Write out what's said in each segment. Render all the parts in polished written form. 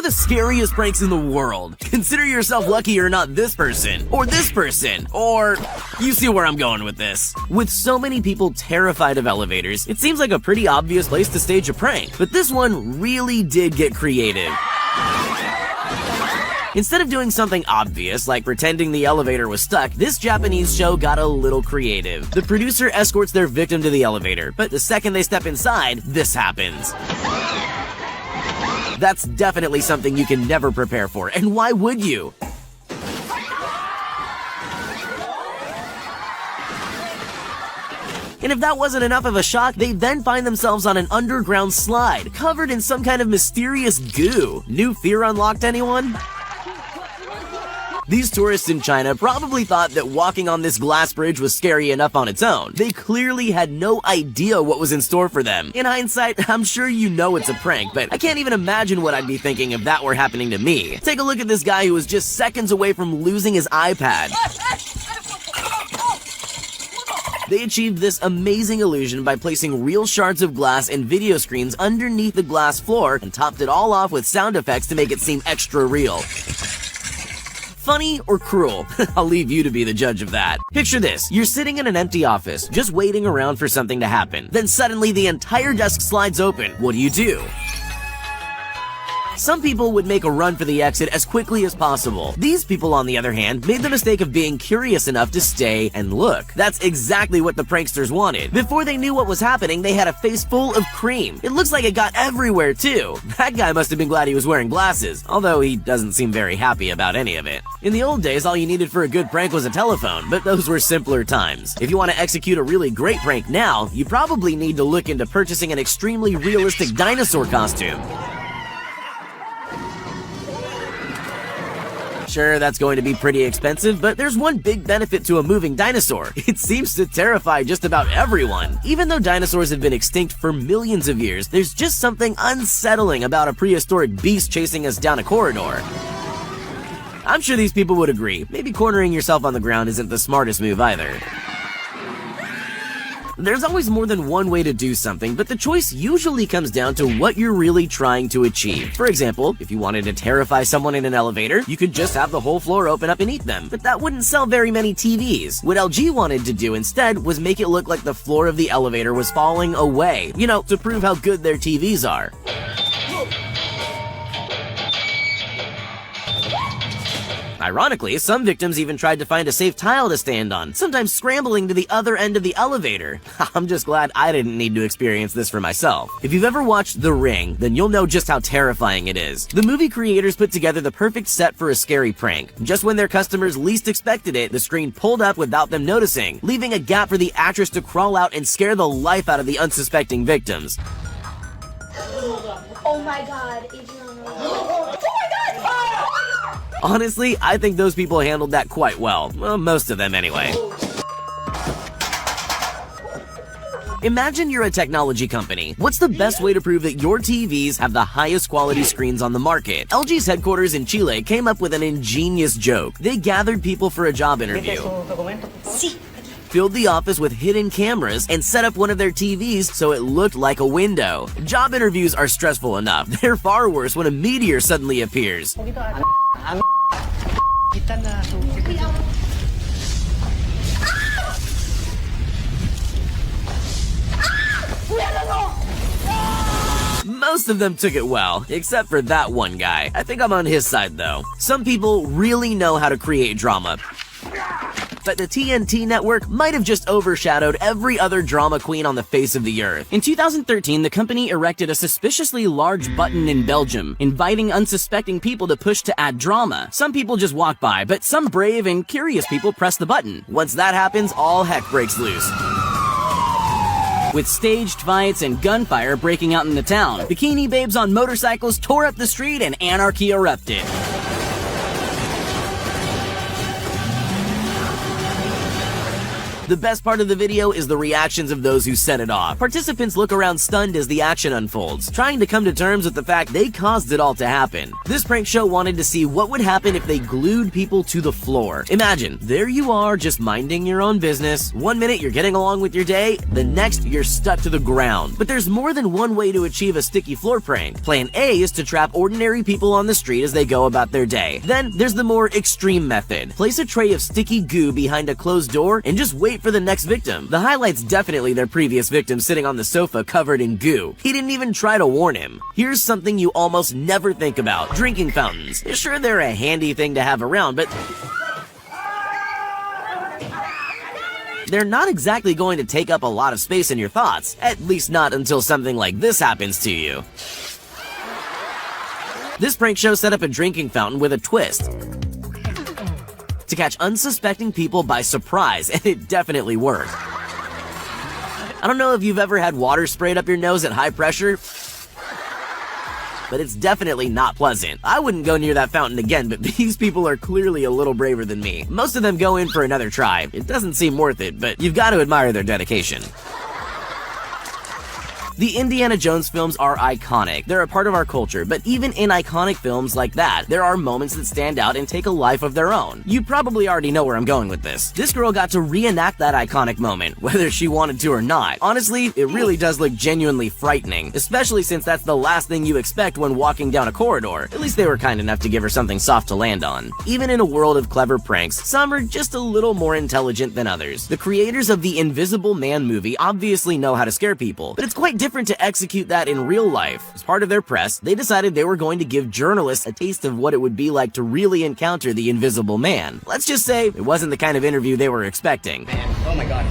the scariest pranks in the world. Consider yourself lucky you're not this person, or you see where I'm going with this. With so many people terrified of elevators, it seems like a pretty obvious place to stage a prank, but this one really did get creative. Instead of doing something obvious, like pretending the elevator was stuck, this Japanese show got a little creative. The producer escorts their victim to the elevator, but the second they step inside, this happens. That's definitely something you can never prepare for, and why would you? And if that wasn't enough of a shock, they then find themselves on an underground slide, covered in some kind of mysterious goo. New fear unlocked, anyone? These tourists in China probably thought that walking on this glass bridge was scary enough on its own. They clearly had no idea what was in store for them. In hindsight, I'm sure you know it's a prank, but I can't even imagine what I'd be thinking if that were happening to me. Take a look at this guy who was just seconds away from losing his iPad. They achieved this amazing illusion by placing real shards of glass and video screens underneath the glass floor and topped it all off with sound effects to make it seem extra real. Funny or cruel? I'll leave you to be the judge of that. Picture this. You're sitting in an empty office, just waiting around for something to happen. Then suddenly the entire desk slides open. What do? Some people would make a run for the exit as quickly as possible. These people, on the other hand, made the mistake of being curious enough to stay and look. That's exactly what the pranksters wanted. Before they knew what was happening, they had a face full of cream. It looks like it got everywhere, too. That guy must have been glad he was wearing glasses, although he doesn't seem very happy about any of it. In the old days, all you needed for a good prank was a telephone, but those were simpler times. If you want to execute a really great prank now, you probably need to look into purchasing an extremely realistic dinosaur costume. Sure, that's going to be pretty expensive, but there's one big benefit to a moving dinosaur. It seems to terrify just about everyone. Even though dinosaurs have been extinct for millions of years, there's just something unsettling about a prehistoric beast chasing us down a corridor. I'm sure these people would agree. Maybe cornering yourself on the ground isn't the smartest move either. There's always more than one way to do something, but the choice usually comes down to what you're really trying to achieve. For example, if you wanted to terrify someone in an elevator, you could just have the whole floor open up and eat them. But that wouldn't sell very many TVs. What LG wanted to do instead was make it look like the floor of the elevator was falling away. You know, to prove how good their TVs are. Ironically, some victims even tried to find a safe tile to stand on, sometimes scrambling to the other end of the elevator. I'm just glad I didn't need to experience this for myself. If you've ever watched The Ring, then you'll know just how terrifying it is. The movie creators put together the perfect set for a scary prank. Just when their customers least expected it, the screen pulled up without them noticing, leaving a gap for the actress to crawl out and scare the life out of the unsuspecting victims. Oh my god, Adriana. Honestly, I think those people handled that quite well. Well, most of them anyway. Imagine you're a technology company. What's the best way to prove that your TVs have the highest quality screens on the market? LG's headquarters in Chile came up with an ingenious joke. They gathered people for a job interview, filled the office with hidden cameras, and set up one of their TVs so it looked like a window. Job interviews are stressful enough. They're far worse when a meteor suddenly appears. Most of them took it well, except for that one guy. I think I'm on his side though. Some people really know how to create drama, but the TNT network might have just overshadowed every other drama queen on the face of the earth. In 2013, the company erected a suspiciously large button in Belgium, inviting unsuspecting people to push to add drama. Some people just walk by, but some brave and curious people press the button. Once that happens, all heck breaks loose, with staged fights and gunfire breaking out in the town. Bikini babes on motorcycles tore up the street and anarchy erupted. The best part of the video is the reactions of those who set it off. Participants look around stunned as the action unfolds, trying to come to terms with the fact they caused it all to happen. This prank show wanted to see what would happen if they glued people to the floor. Imagine, there you are just minding your own business. One minute you're getting along with your day, the next you're stuck to the ground. But there's more than one way to achieve a sticky floor prank. Plan A is to trap ordinary people on the street as they go about their day. Then there's the more extreme method. Place a tray of sticky goo behind a closed door and just wait for the next victim. The highlight's definitely their previous victim sitting on the sofa covered in goo. He didn't even try to warn him. Here's something you almost never think about. Drinking fountains. Sure, they're a handy thing to have around, but they're not exactly going to take up a lot of space in your thoughts, at least not until something like this happens to you. This prank show set up a drinking fountain with a twist to catch unsuspecting people by surprise, and it definitely worked. I don't know if you've ever had water sprayed up your nose at high pressure, but it's definitely not pleasant. I wouldn't go near that fountain again, but these people are clearly a little braver than me. Most of them go in for another try. It doesn't seem worth it, but you've got to admire their dedication. The Indiana Jones films are iconic. They're a part of our culture, but even in iconic films like that, there are moments that stand out and take a life of their own. You probably already know where I'm going with this. This girl got to reenact that iconic moment, whether she wanted to or not. Honestly, it really does look genuinely frightening, especially since that's the last thing you expect when walking down a corridor. At least they were kind enough to give her something soft to land on. Even in a world of clever pranks, some are just a little more intelligent than others. The creators of the Invisible Man movie obviously know how to scare people, but it's quite different to execute that in real life. As part of their press, they decided they were going to give journalists a taste of what it would be like to really encounter the Invisible Man. Let's just say it wasn't the kind of interview they were expecting. Oh my god.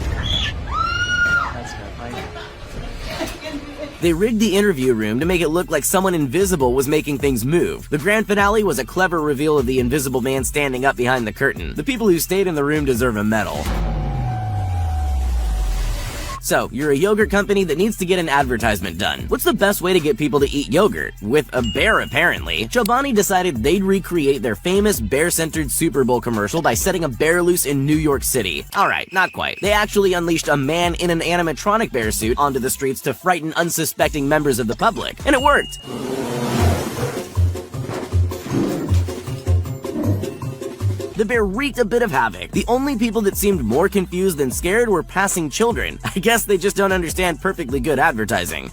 They rigged the interview room to make it look like someone invisible was making things move. The grand finale was a clever reveal of the Invisible Man standing up behind the curtain. The people who stayed in the room deserve a medal. So, you're a yogurt company that needs to get an advertisement done. What's the best way to get people to eat yogurt? With a bear, apparently. Chobani decided they'd recreate their famous bear-centered Super Bowl commercial by setting a bear loose in New York City. Alright, not quite. They actually unleashed a man in an animatronic bear suit onto the streets to frighten unsuspecting members of the public. And it worked! The bear wreaked a bit of havoc. The only people that seemed more confused than scared were passing children. I guess they just don't understand perfectly good advertising.